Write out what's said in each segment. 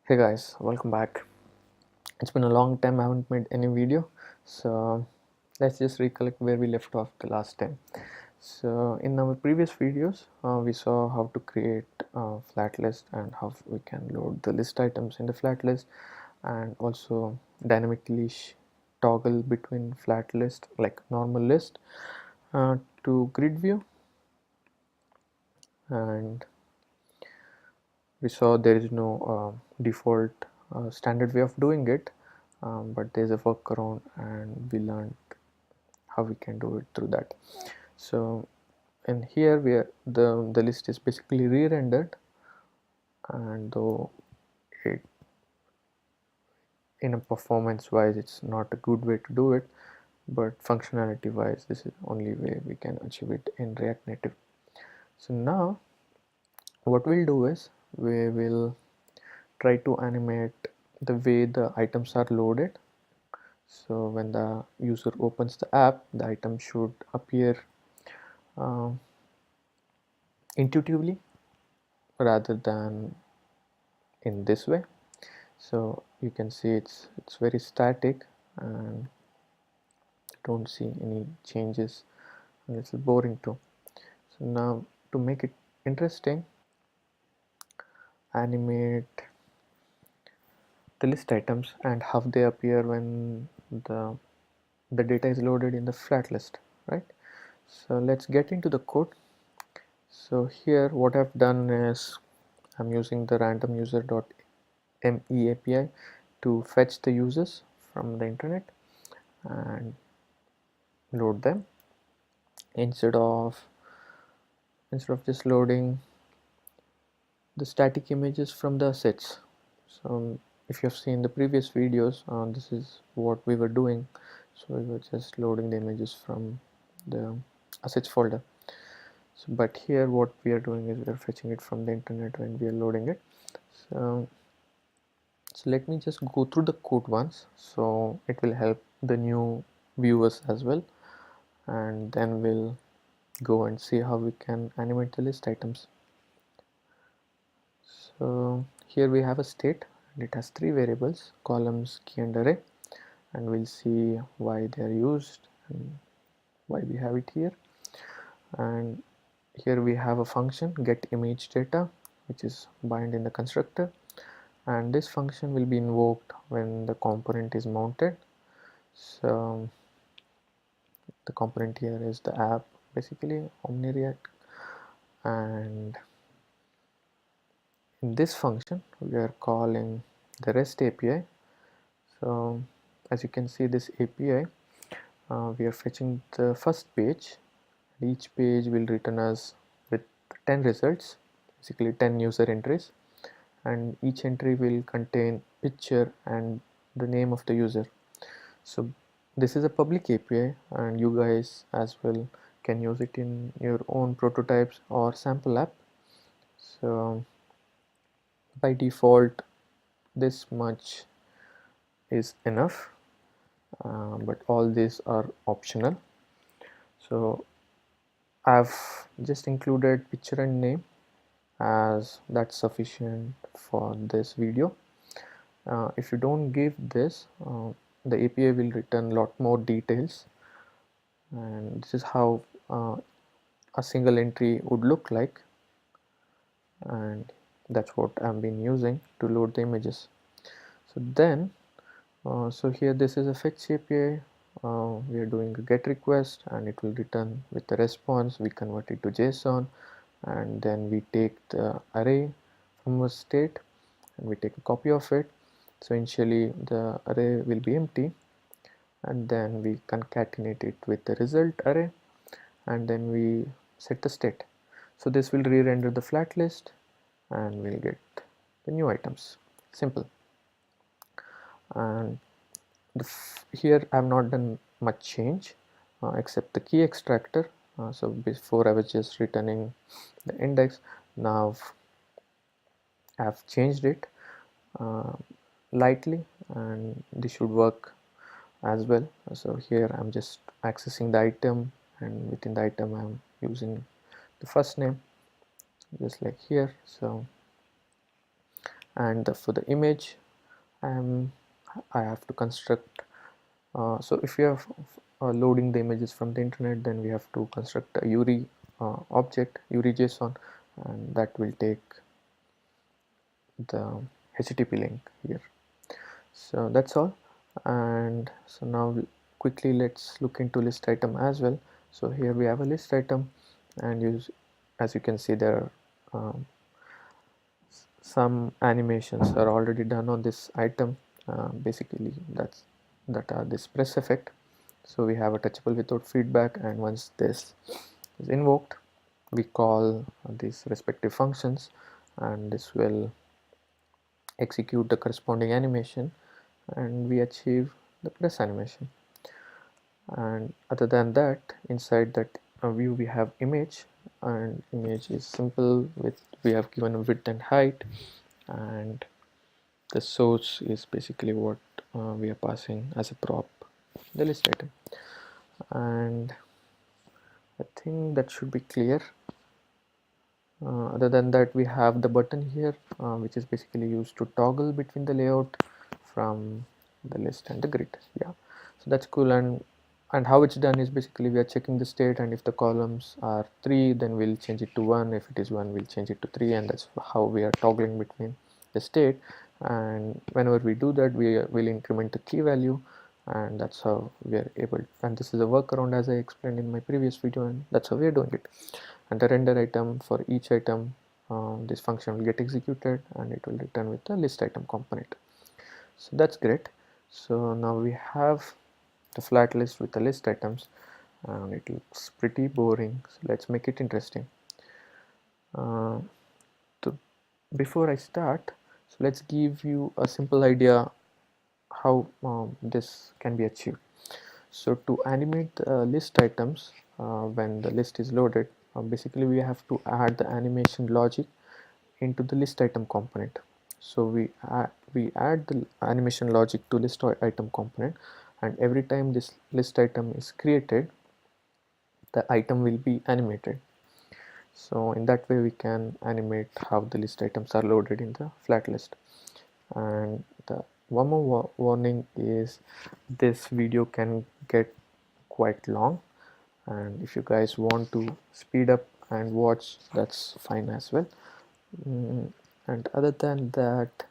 Hey guys, welcome back. It's been a long time I haven't made any video, so let's just recollect where we left off the last time. So in our previous videos, we saw how to create a flat list and how we can load the list items in the flat list, and also dynamically toggle between flat list like normal list to grid view. And we saw there is no default standard way of doing it, but there's a workaround and we learned how we can do it through that. So in here the list is basically re-rendered, and though it in a performance wise it's not a good way to do it, but functionality wise this is the only way we can achieve it in React Native. So now what we'll do is we will try to animate the way the items are loaded. So when the user opens the app, the item should appear um, intuitively rather than in this way. So you can see it's very static and don't see any changes, and it's boring too. So now to make it interesting, animate the list items and how they appear when the data is loaded in the flat list, right? So let's get into the code. So here what I've done is I'm using the random user.me API to fetch the users from the internet and load them instead of just loading the static images from the assets. So if you have seen the previous videos, this is what we were doing. So we were just loading the images from the assets folder. So but here what we are doing is we are fetching it from the internet when we are loading it. So let me just go through the code once, so it will help the new viewers as well, and then we'll go and see how we can animate the list items. So here we have a state and it has three variables, columns, key and array, and we'll see why they are used and why we have it here. And here we have a function get image data, which is bind in the constructor, and this function will be invoked when the component is mounted. So the component here is the app, basically OmniReact, and in this function we are calling the REST API. So as you can see this API, we are fetching the first page. Each page will return us with 10 results, basically 10 user entries, and each entry will contain picture and the name of the user. So this is a public API and you guys as well can use it in your own prototypes or sample app. So by default this much is enough, but all these are optional. So I've just included picture and name as that's sufficient for this video. If you don't give this, the API will return a lot more details, and this is how a single entry would look like, and that's what I've been using to load the images. So then so here this is a fetch API. We are doing a get request and it will return with the response. We convert it to JSON and then we take the array from a state and we take a copy of it. So initially the array will be empty, and then we concatenate it with the result array, and then we set the state. So this will re-render the flat list and we'll get the new items. Simple. And here I have not done much change except the key extractor. So before I was just returning the index, now I've changed it uh, lightly and this should work as well. So here I'm just accessing the item, and within the item I'm using the first name just like here. So And for the image, I have to construct, so if you have loading the images from the internet, then we have to construct a URI object, URI JSON, and that will take the HTTP link here. So that's all. And so now quickly let's look into list item as well. So here we have a list item, and as you can see, there are some animations are already done on this item. Basically that are this press effect. So we have a touchable without feedback, and once this is invoked, we call these respective functions, and this will execute the corresponding animation, and we achieve the press animation. And other than that, inside that view we have image, and image is simple. With we have given a width and height, and the source is basically what we are passing as a prop, the list item. And I think that should be clear. Other than that, we have the button here, which is basically used to toggle between the layout from the list and the grid. Yeah, so that's cool. And how it's done is basically we are checking the state, and if the columns are 3, then we'll change it to 1. If it is 1, we'll change it to 3, and that's how we are toggling between the state. And whenever we do that, we will increment the key value, and that's how we are able. And this is a workaround, as I explained in my previous video, and that's how we are doing it. And the render item, for each item, this function will get executed, and it will return with the list item component. So that's great. So now we have the flat list with the list items, and it looks pretty boring, so let's make it interesting. uh, Before I start, so let's give you a simple idea how this can be achieved. So to animate the list items when the list is loaded, basically we have to add the animation logic into the list item component. So we add the animation logic to list item component, and every time this list item is created, the item will be animated. So in that way we can animate how the list items are loaded in the flat list. And the one more warning is this video can get quite long, and if you guys want to speed up and watch, that's fine as well. And other than that,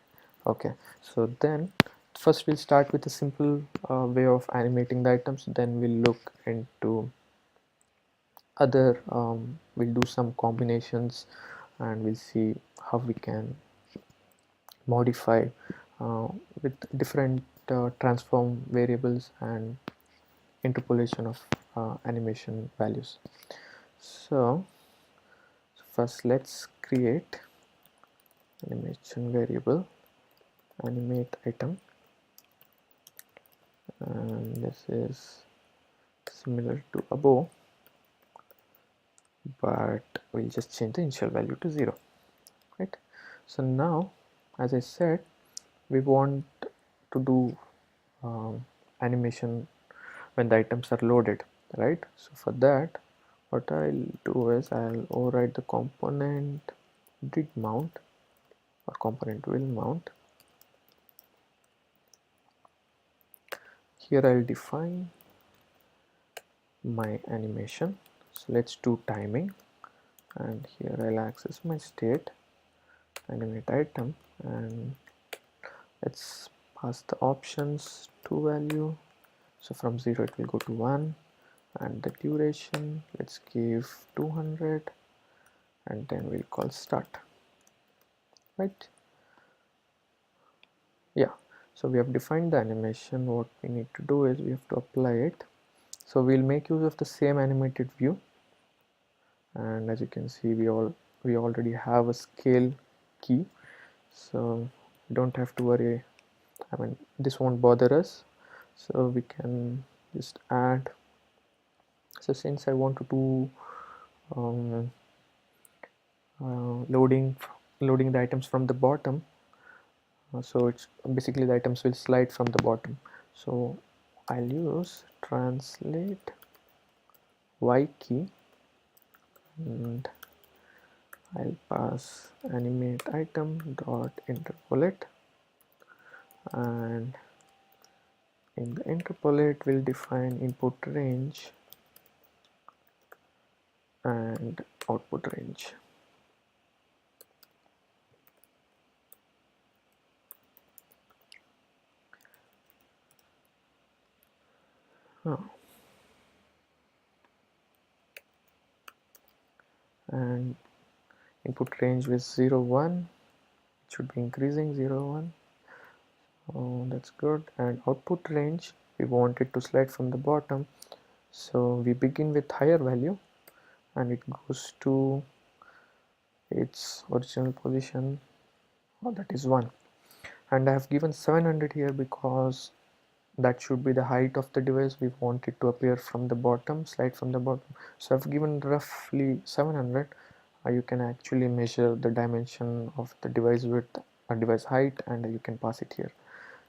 okay, so then first we'll start with a simple way of animating the items, then we'll look into other we'll do some combinations, and we'll see how we can modify with different transform variables and interpolation of animation values. So first let's create animation variable animate item, and this is similar to above, but we'll just change the initial value to 0, right? So now, as I said, we want to do animation when the items are loaded, right? So for that, what I'll do is I'll override the component did mount, or component will mount. Here I'll define my animation. So let's do timing, and here I'll access my state animate item, and let's pass the options to value. So from 0 it will go to 1, and the duration let's give 200, and then we'll call start, right? Yeah, so we have defined the animation. What we need to do is we have to apply it. So we'll make use of the same animated view, and as you can see, we already have a scale key, so don't have to worry. I mean, this won't bother us, so we can just add. So since I want to do loading the items from the bottom, so it's basically the items will slide from the bottom, so I'll use translate y key, and I'll pass animate item dot interpolate, and in the interpolate we'll define input range and output range. Oh. And input range with 0 1, it should be increasing 0 1. Oh, that's good. And output range, we want it to slide from the bottom, so we begin with higher value and it goes to its original position. Oh, that is 1. And I have given 700 here because that should be the height of the device. We want it to appear from the bottom, slide from the bottom. So I've given roughly 700. You can actually measure the dimension of the device width, device height, and you can pass it here.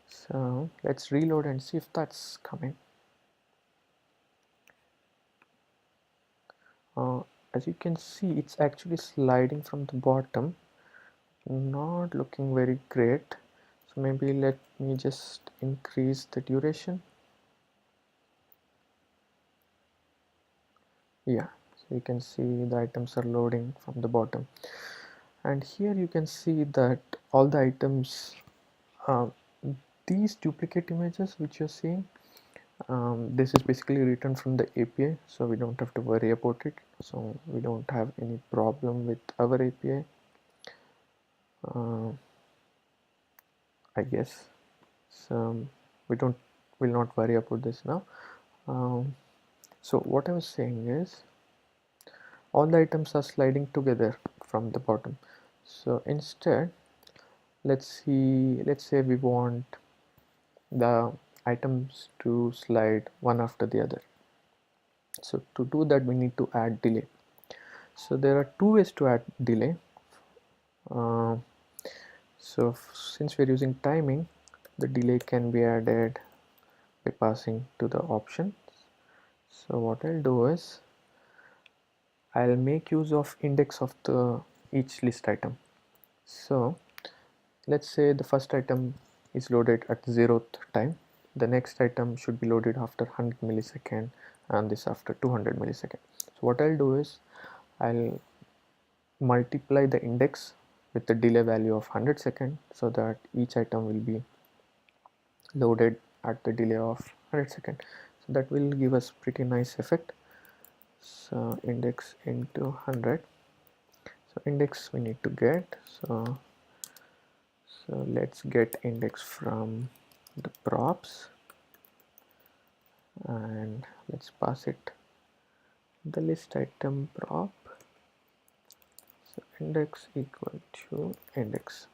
So let's reload and see if that's coming. uh, as you can see, it's actually sliding from the bottom, not looking very great. So maybe let me just increase the duration. Yeah, so you can see the items are loading from the bottom, and here you can see that all the items, uh, these duplicate images which you're seeing, this is basically written from the API, so we don't have to worry about it. So we don't have any problem with our API, I guess. So we will not worry about this now. So what I was saying is, all the items are sliding together from the bottom. So instead, let's say we want the items to slide one after the other. So to do that, we need to add delay. So there are two ways to add delay. So since we're using timing, the delay can be added by passing to the options. So what I'll do is, I'll make use of index of the each list item. So let's say the first item is loaded at 0th time. The next item should be loaded after 100 millisecond, and this after 200 millisecond. So what I'll do is, I'll multiply the index with the delay value of 100 seconds, so that each item will be loaded at the delay of 100 seconds. So that will give us pretty nice effect. So index into 100. So index we need to get, so let's get index from the props, and let's pass it the list item prop. So index equal to index.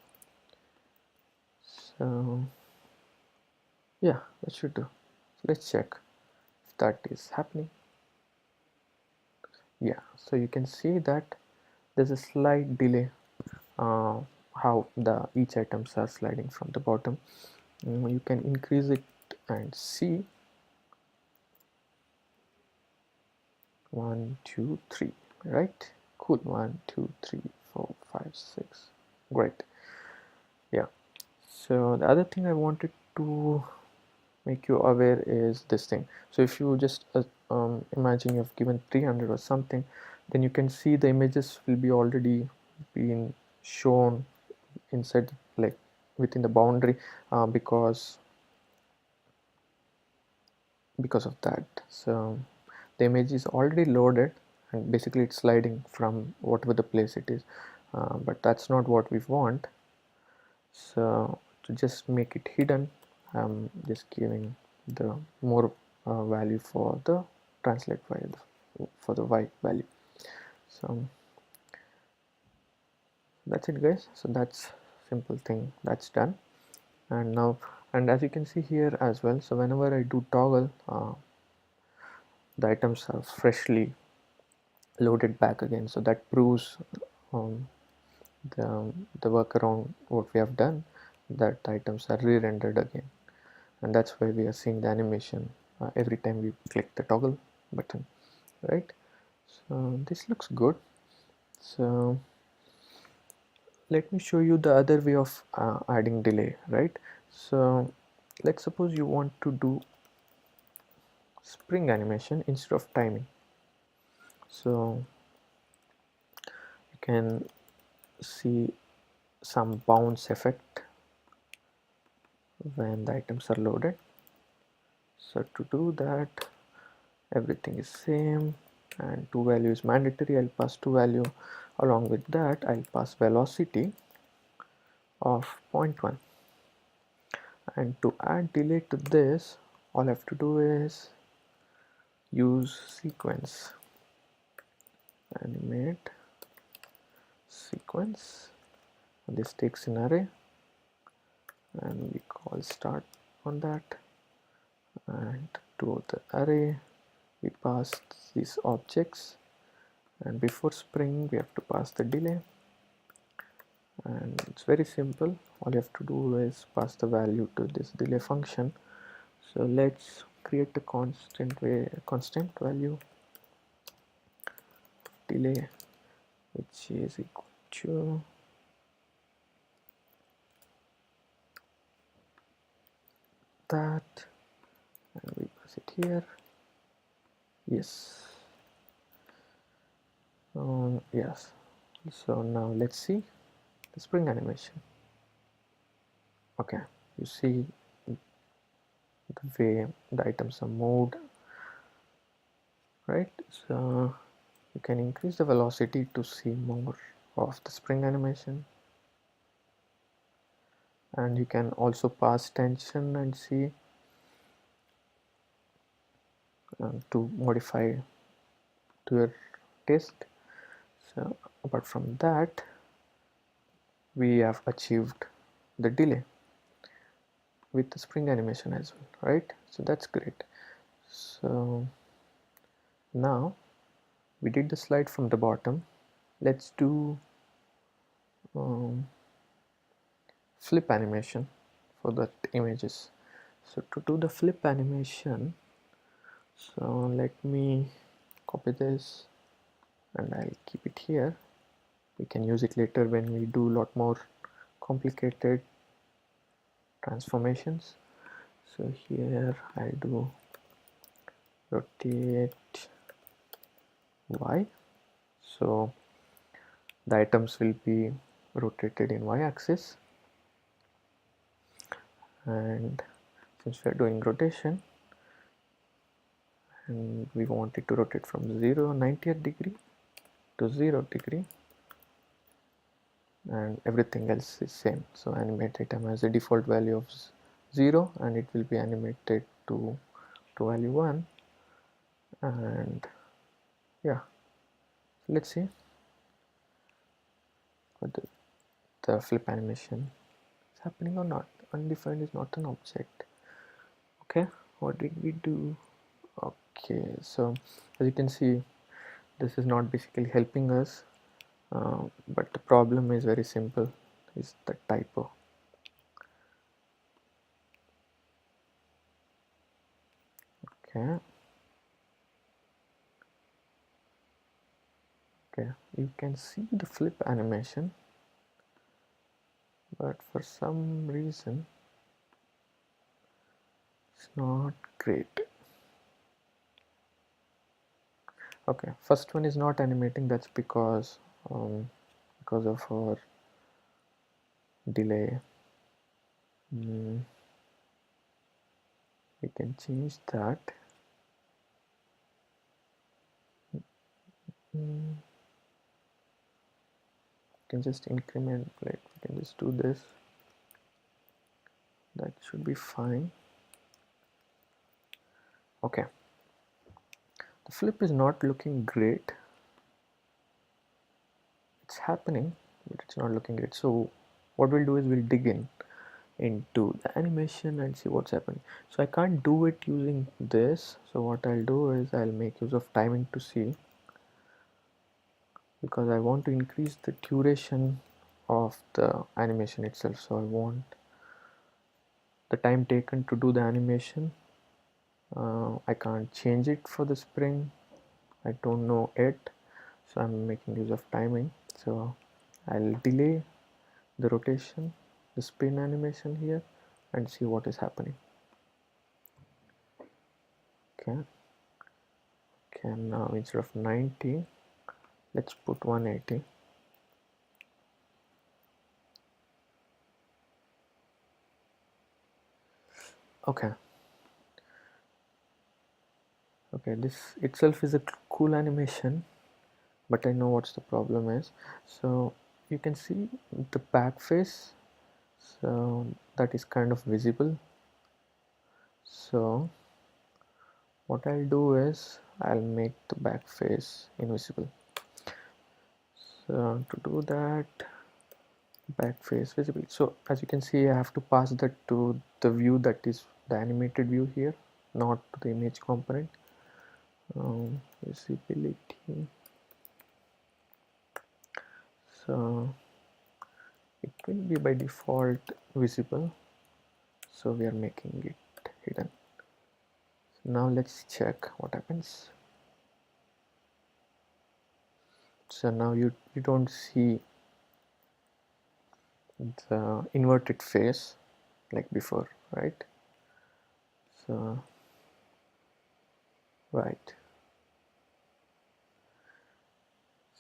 So yeah, that should do. So let's check if that is happening. Yeah, so you can see that there's a slight delay, how the each items are sliding from the bottom. You can increase it and see. 1 2 3, right? Cool. 1 2 3 4 5 6. Great. Yeah, so the other thing I wanted to make you aware is this thing. So if you just imagine you've given 300 or something, then you can see the images will be already being shown inside, like within the boundary, because of that. So the image is already loaded, and basically it's sliding from whatever the place it is, but that's not what we want. So to just make it hidden, I'm just giving the more value for the translate value, for the y value. So that's it, guys. So that's simple thing that's done. And now, and as you can see here as well, so whenever I do toggle, the items are freshly loaded back again. So that proves um, the workaround what we have done, that items are re-rendered again, and that's why we are seeing the animation every time we click the toggle button, right? So this looks good. So let me show you the other way of adding delay, right? So let's suppose you want to do spring animation instead of timing. So you can see some bounce effect when the items are loaded. So to do that, everything is same and two values mandatory. I'll pass two value. Along with that, I'll pass velocity of 0.1. And to add delay to this, all I have to do is use sequence, animate sequence. This takes an array and we call start on that, and to the array we pass these objects, and before spring we have to pass the delay, and it's very simple. All you have to do is pass the value to this delay function. So let's create a constant value delay, which is equal to that, and we pass it here. Yes. Yes. So now let's see the spring animation. Okay, you see the way the items are moved, right? So you can increase the velocity to see more of the spring animation, and you can also pass tension and see to modify to your taste. So apart from that, we have achieved the delay with the spring animation as well, right? So that's great. So now we did the slide from the bottom. Let's do flip animation for the images. So to do the flip animation, so let me copy this and I'll keep it here. We can use it later when we do a lot more complicated transformations. So here I do rotate Y, so the items will be rotated in Y-axis, and since we are doing rotation and we want it to rotate from 90th degree to 0 degree, and everything else is same. So animate item has a default value of 0 and it will be animated to value 1, and yeah, so let's see whether the flip animation is happening or not. Undefined is not an object. Okay, what did we do? Okay, so as you can see, this is not basically helping us, but the problem is very simple, is the typo. Okay, you can see the flip animation, but for some reason it's not great. Okay, first one is not animating. That's because of our delay. We can change that. We can just increment, like we can just do this. That should be fine. Okay, the flip is not looking great. It's happening, but it's not looking great. So what we'll do is we'll dig into the animation and see what's happening. So I can't do it using this, so what I'll do is I'll make use of timing to see, because I want to increase the duration of the animation itself. So I want the time taken to do the animation. I can't change it for the spring, I don't know it, so I'm making use of timing. So I'll delay the rotation, the spin animation here, and see what is happening. Okay, now instead of 90, let's put 180. Okay, this itself is a cool animation, but I know what's the problem is. So you can see the back face, so that is kind of visible. So what I'll do is I'll make the back face invisible. So to do that, back face visible. So as you can see, I have to pass that to the view that is the animated view here, not to the image component. Visibility. So it will be by default visible, so we are making it hidden. So now let's check what happens. So now you don't see the inverted face like before, right? So right,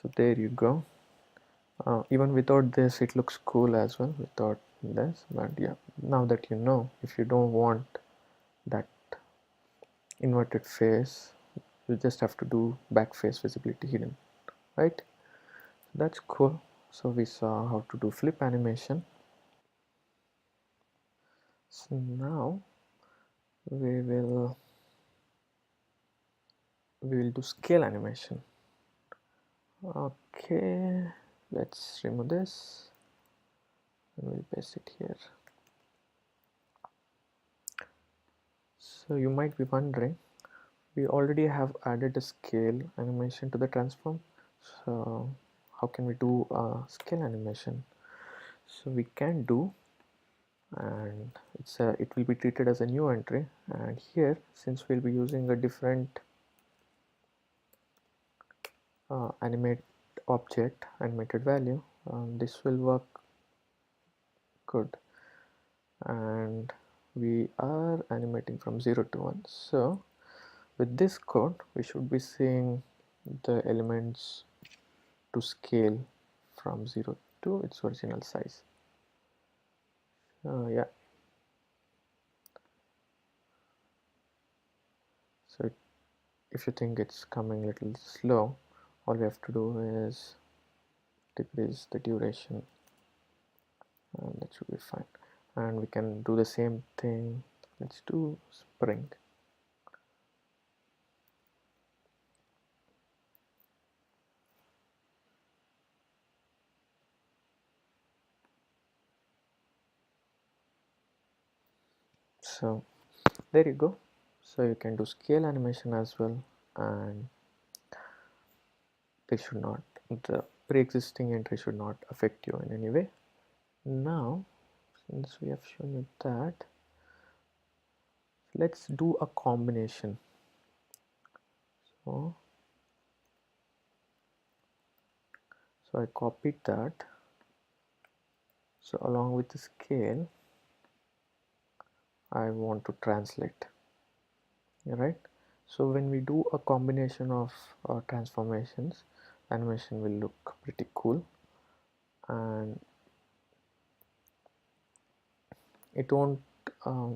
so there you go. Even without this it looks cool as well without this, but yeah, now that you know, if you don't want that inverted face, you just have to do back face visibility hidden, right? That's cool. So we saw how to do flip animation. So now we will do scale animation. Okay, let's remove this and we'll paste it here. So you might be wondering, we already have added a scale animation to the transform, so how can we do a scale animation? So we can do, and it will be treated as a new entry, and here, since we'll be using a different animate object, animated value, this will work good. And we are animating from 0 to 1, so with this code we should be seeing the elements to scale from 0 to its original size. Yeah, so if you think it's coming a little slow, all we have to do is decrease the duration and that should be fine. And we can do the same thing. Let's do spring. So there you go. So you can do scale animation as well, and they should not, the pre-existing entry should not affect you in any way. Now since we have shown you that, let's do a combination. So I copied that, so along with the scale I want to translate, right? So when we do a combination of transformations, animation will look pretty cool, and it won't uh,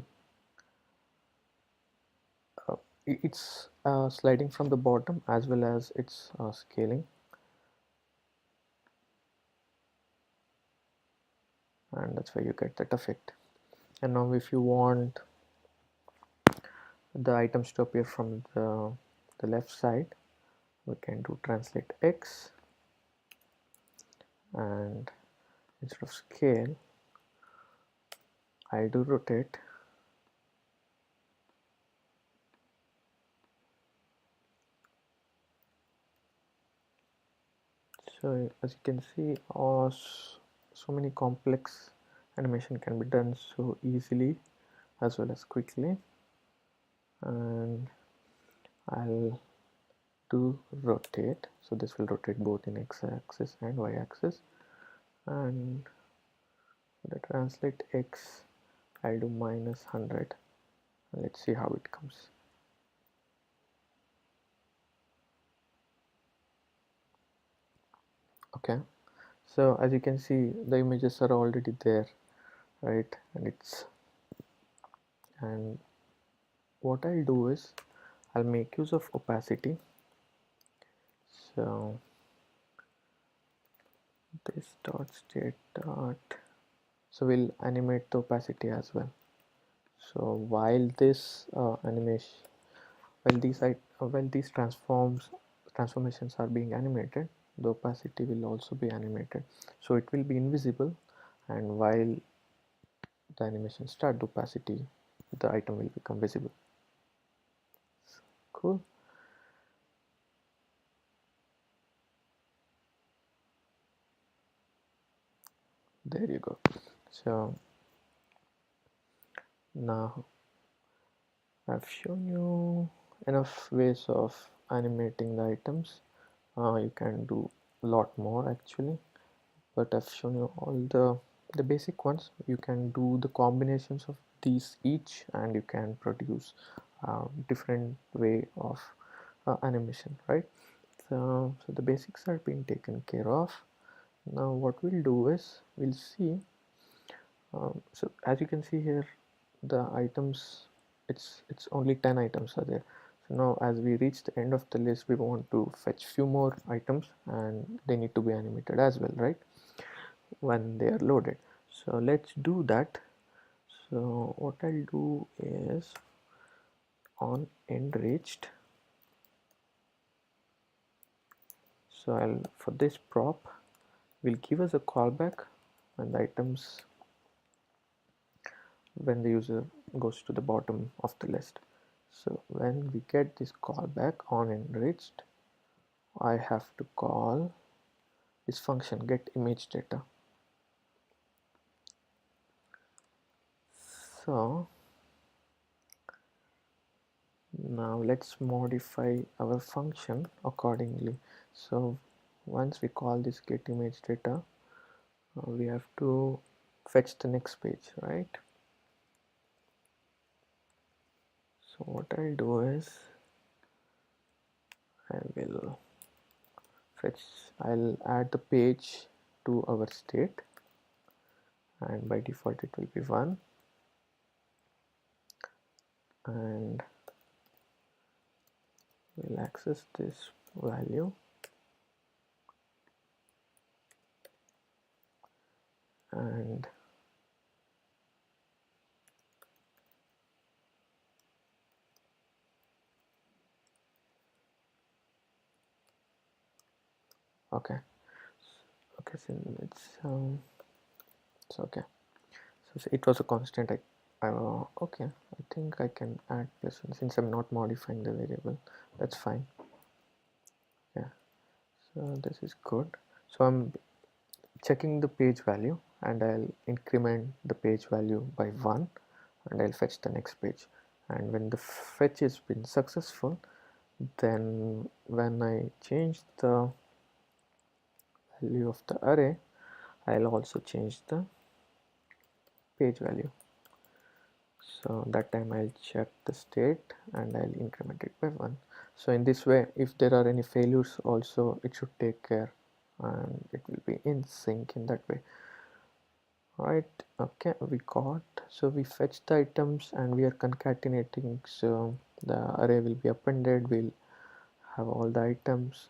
it's sliding from the bottom as well as it's scaling, and that's why you get that effect. And now if you want the items to appear from the left side, we can do translate X, and instead of scale I do rotate. So as you can see, so many complex animation can be done so easily as well as quickly. And I'll do rotate, so this will rotate both in x-axis and y-axis, and the translate x, I'll do -100. Let's see how it comes. Okay, so as you can see, the images are already there, right? And what I'll do is I'll make use of opacity. So this dot state dot, so we'll animate the opacity as well. So while this animation, while these transformations are being animated, the opacity will also be animated. So it will be invisible, and while the animation start, the opacity, the item will become visible. Cool. There you go. So now I've shown you enough ways of animating the items. You can do a lot more actually, but I've shown you all the basic ones. You can do the combinations of these each, and you can produce different way of animation, right? So the basics are being taken care of. Now what we'll do is we'll see. So as you can see here, the items, it's only 10 items are there. So now as we reach the end of the list, we want to fetch few more items, and they need to be animated as well, right, when they are loaded. So let's do that. So what I'll do is on end reached, so I'll, for this prop, will give us a callback when the items, when the user goes to the bottom of the list. So when we get this callback on enriched, I have to call this function get image data. So now let's modify our function accordingly. So once we call this get image data, we have to fetch the next page, right? So what I'll do is I will fetch, I'll add the page to our state, and by default it will be 1, and we'll access this value, and okay, so it's okay. So it was a constant. Okay, I think I can add plus one since I'm not modifying the variable. That's fine. Yeah, so this is good. So I'm checking the page value, and I'll increment the page value by 1, and I'll fetch the next page. And when the fetch has been successful, then when I change the value of the array, I'll also change the page value. So that time I'll check the state and I'll increment it by 1. So in this way, if there are any failures also, it should take care, and it will be in sync in that way. Right, okay, we got, so we fetched the items and we are concatenating, so the array will be appended, we'll have all the items.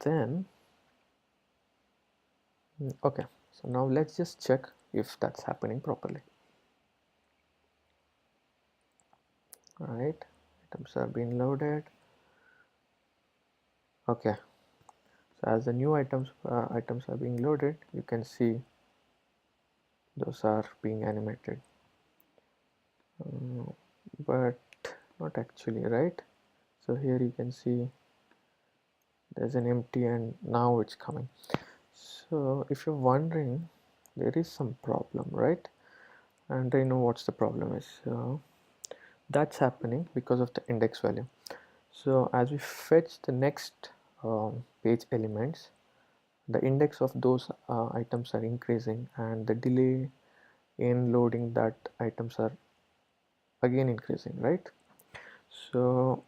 Then okay, so now let's just check if that's happening properly. Alright, items are being loaded. Okay, so as the new items are being loaded, you can see those are being animated, but not actually, right? So here you can see there's an empty, and now it's coming. So if you're wondering, there is some problem, right? And I know what's the problem is. So that's happening because of the index value. So as we fetch the next page elements, the index of those items are increasing, and the delay in loading that items are again increasing, right? So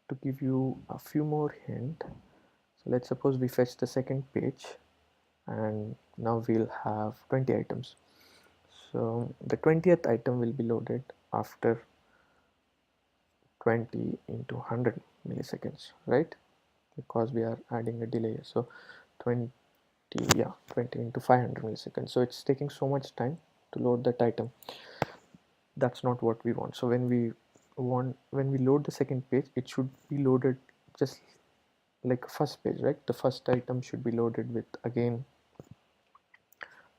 to give you a few more hint, so let's suppose we fetch the second page, and now we'll have 20 items. So the 20th item will be loaded after 20 into 100 milliseconds, right? Because we are adding a delay. So 20, yeah, 20 into 500 milliseconds. So it's taking so much time to load that item. That's not what we want. So when we load the second page, it should be loaded just like first page, right? The first item should be loaded with again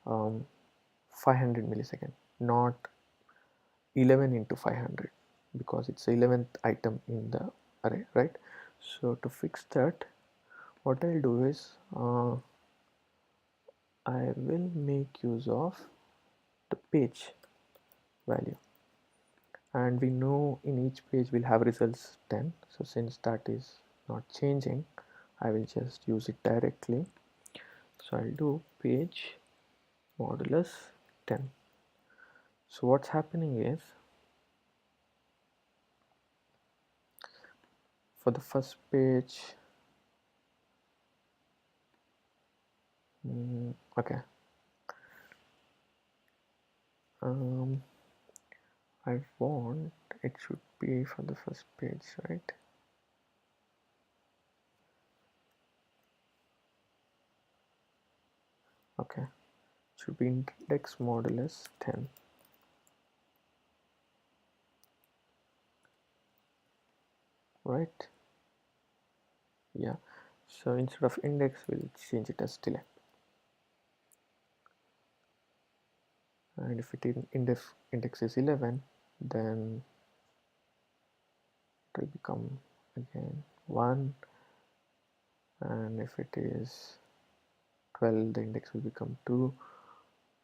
500 millisecond, not 11 into 500, because it's the 11th item in the array, right? So to fix that, what I'll do is I will make use of the page value, and we know in each page we'll have results 10. So since that is not changing, I will just use it directly. So I'll do page modulus 10. So what's happening is, for the first page, okay, I want it should be for the first page, right? Okay, it should be index modulus 10. Right? Yeah. So instead of index, we'll change it as delay. And if it index is 11, then it will become again 1. And if it is 12, the index will become 2.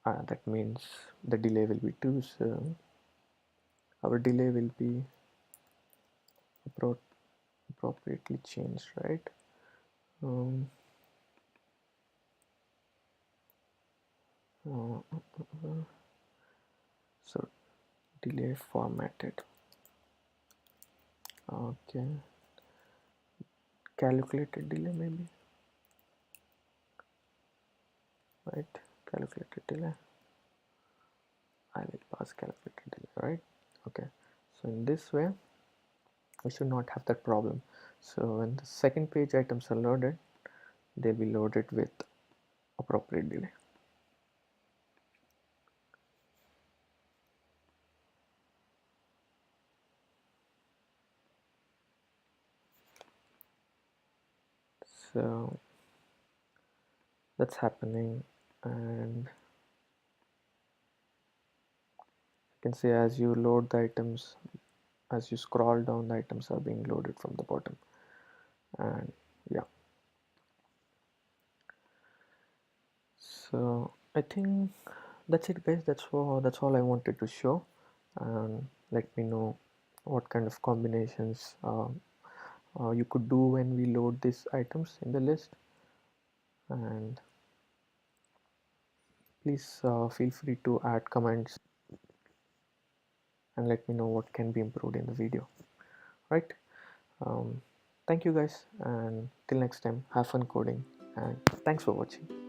That means the delay will be 2. So our delay will be appropriately changed, right? Um, so delay formatted. Okay, calculated delay maybe, right? Calculated delay. I will pass calculated delay, right? Okay, so in this way we should not have that problem. So when the second page items are loaded, they'll be loaded with appropriate delay. So that's happening, and you can see as you load the items, as you scroll down, the items are being loaded from the bottom. And yeah, so I think that's it, guys. That's all I wanted to show. And let me know what kind of combinations you could do when we load these items in the list. And please feel free to add comments and let me know what can be improved in the video, right? Thank you, guys, and till next time, have fun coding, and thanks for watching.